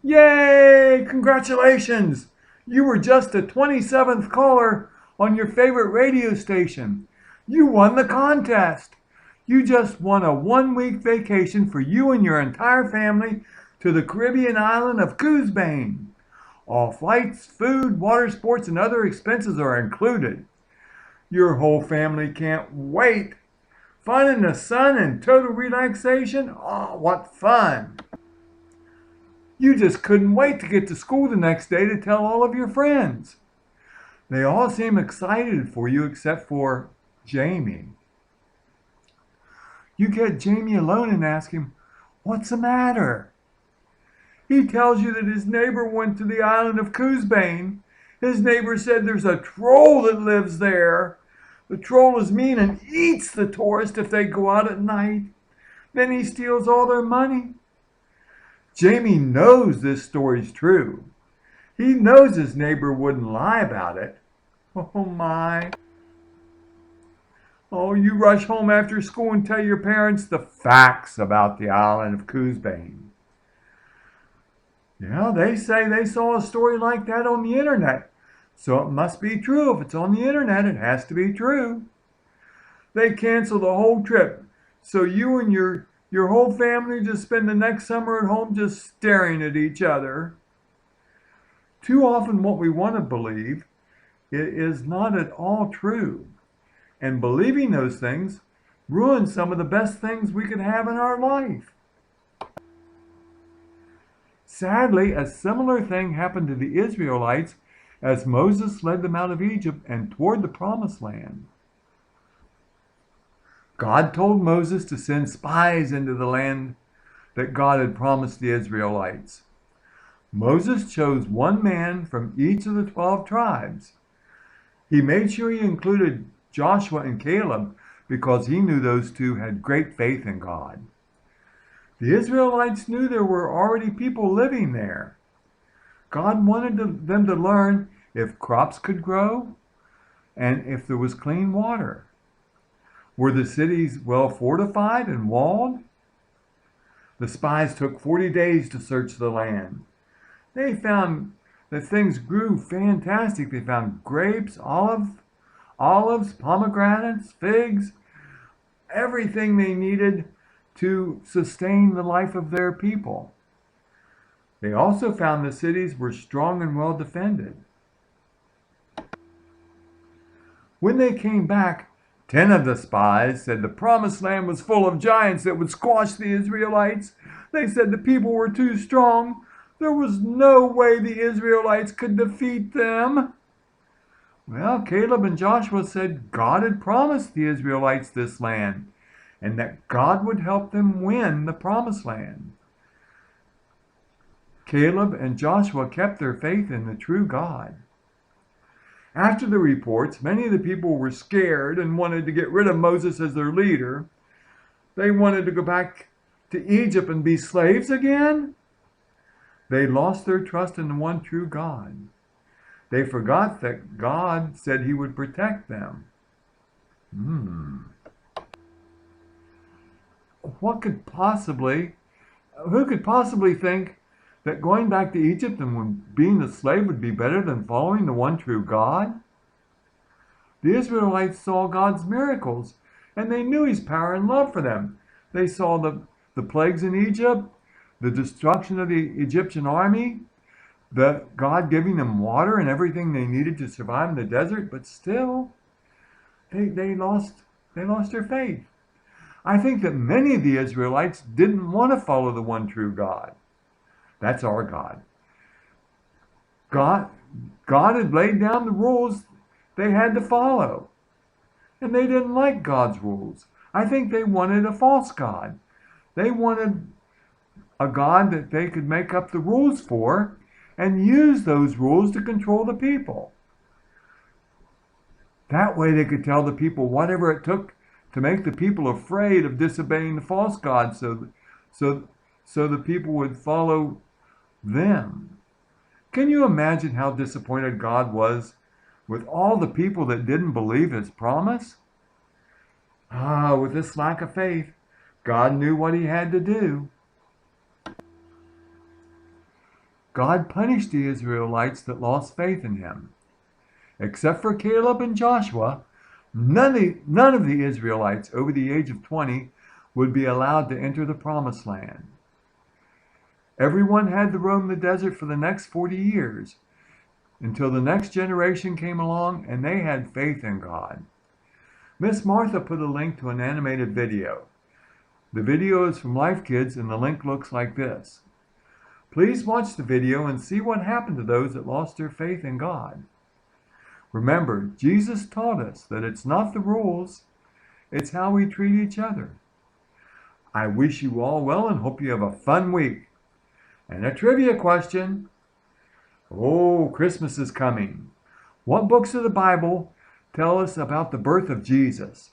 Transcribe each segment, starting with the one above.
Yay! Congratulations! You were just the 27th caller on your favorite radio station. You won the contest. You just won a 1 week vacation for you and your entire family to the Caribbean island of Coosbane. All flights, food, water sports, and other expenses are included. Your whole family can't wait. Fun in the sun and total relaxation? Oh, what fun! You just couldn't wait to get to school the next day to tell all of your friends. They all seem excited for you except for Jamie. You get Jamie alone and ask him, "What's the matter?" He tells you that his neighbor went to the island of Coosbane. His neighbor said there's a troll that lives there. The troll is mean and eats the tourists if they go out at night. Then he steals all their money. Jamie knows this story's true. He knows his neighbor wouldn't lie about it. Oh my. Oh, you rush home after school and tell your parents the facts about the island of Coosbane. Yeah, they say they saw a story like that on the internet. So it must be true. If it's on the internet, it has to be true. They cancel the whole trip. So you and your whole family just spend the next summer at home just staring at each other. Too often what we want to believe is not at all true. And believing those things ruins some of the best things we could have in our life. Sadly, a similar thing happened to the Israelites as Moses led them out of Egypt and toward the promised land. God told Moses to send spies into the land that God had promised the Israelites. Moses chose one man from each of the 12 tribes. He made sure he included Joshua and Caleb because he knew those two had great faith in God. The Israelites knew there were already people living there. God wanted them to learn if crops could grow and if there was clean water. Were the cities well fortified and walled? The spies took 40 days to search the land. They found that things grew fantastic. They found grapes, olives, pomegranates, figs, everything they needed to sustain the life of their people. They also found the cities were strong and well defended. When they came back, 10 of the spies said the promised land was full of giants that would squash the Israelites. They said the people were too strong. There was no way the Israelites could defeat them. Well, Caleb and Joshua said God had promised the Israelites this land and that God would help them win the promised land. Caleb and Joshua kept their faith in the true God. After the reports, many of the people were scared and wanted to get rid of Moses as their leader. They wanted to go back to Egypt and be slaves again. They lost their trust in the one true God. They forgot that God said he would protect them. Who could possibly think that going back to Egypt and being a slave would be better than following the one true God? The Israelites saw God's miracles, and they knew his power and love for them. They saw the plagues in Egypt, the destruction of the Egyptian army, the God giving them water and everything they needed to survive in the desert, but still, they lost their faith. I think that many of the Israelites didn't want to follow the one true God. That's our God. God had laid down the rules they had to follow, and they didn't like God's rules. I think they wanted a false God. They wanted a God that they could make up the rules for and use those rules to control the people. That way they could tell the people whatever it took to make the people afraid of disobeying the false God so the people would follow them. Can you imagine how disappointed God was with all the people that didn't believe his promise? With this lack of faith, God knew what he had to do. God punished the Israelites that lost faith in him. Except for Caleb and Joshua, none of the Israelites over the age of 20 would be allowed to enter the promised land. Everyone had to roam the desert for the next 40 years until the next generation came along and they had faith in God. Miss Martha put a link to an animated video. The video is from Life Kids and the link looks like this. Please watch the video and see what happened to those that lost their faith in God. Remember, Jesus taught us that it's not the rules, it's how we treat each other. I wish you all well and hope you have a fun week. And a trivia question. Oh, Christmas is coming. What books of the Bible tell us about the birth of Jesus?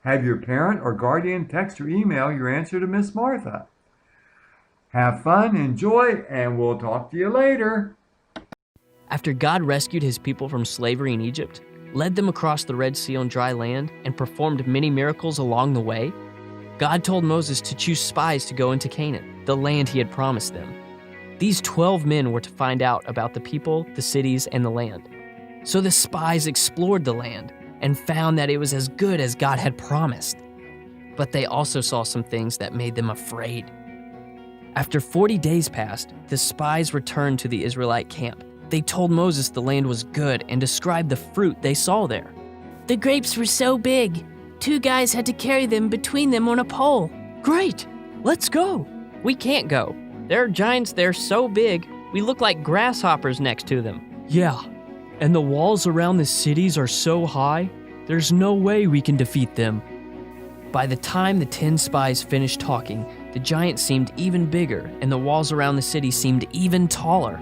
Have your parent or guardian text or email your answer to Miss Martha. Have fun, enjoy, and we'll talk to you later. After God rescued his people from slavery in Egypt, led them across the Red Sea on dry land, and performed many miracles along the way, God told Moses to choose spies to go into Canaan, the land he had promised them. These 12 men were to find out about the people, the cities, and the land. So the spies explored the land and found that it was as good as God had promised. But they also saw some things that made them afraid. After 40 days passed, the spies returned to the Israelite camp. They told Moses the land was good and described the fruit they saw there. The grapes were so big, 2 guys had to carry them between them on a pole. Great, let's go. We can't go. There are giants there so big, we look like grasshoppers next to them. Yeah, and the walls around the cities are so high, there's no way we can defeat them. By the time the 10 spies finished talking, the giants seemed even bigger and the walls around the city seemed even taller.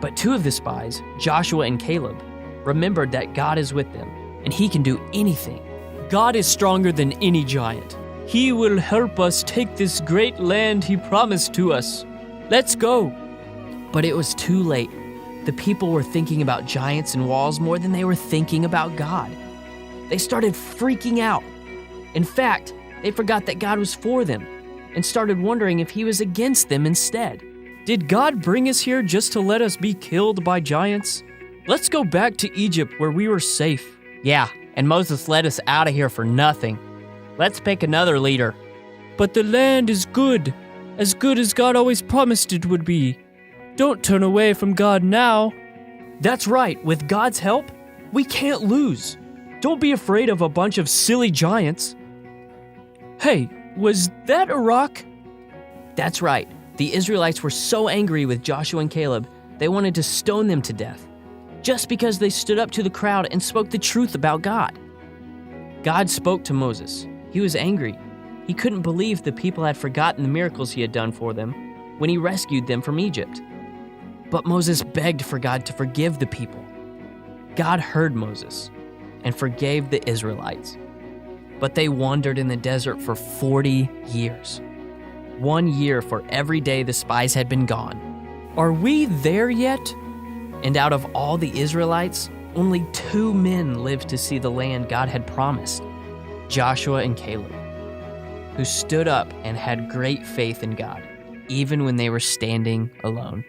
But 2 of the spies, Joshua and Caleb, remembered that God is with them and he can do anything. God is stronger than any giant. He will help us take this great land he promised to us. Let's go. But it was too late. The people were thinking about giants and walls more than they were thinking about God. They started freaking out. In fact, they forgot that God was for them and started wondering if he was against them instead. Did God bring us here just to let us be killed by giants? Let's go back to Egypt where we were safe. Yeah, and Moses led us out of here for nothing. Let's pick another leader. But the land is good as God always promised it would be. Don't turn away from God now. That's right, with God's help, We can't lose. Don't be afraid of a bunch of silly giants. Hey, was that a rock? That's right. The Israelites were so angry with Joshua and Caleb, they wanted to stone them to death, just because they stood up to the crowd and spoke the truth about God. God spoke to Moses. He was angry. He couldn't believe the people had forgotten the miracles he had done for them when he rescued them from Egypt. But Moses begged for God to forgive the people. God heard Moses and forgave the Israelites. But they wandered in the desert for 40 years. 1 year for every day the spies had been gone. Are we there yet? And out of all the Israelites, only 2 men lived to see the land God had promised, Joshua and Caleb, who stood up and had great faith in God, even when they were standing alone.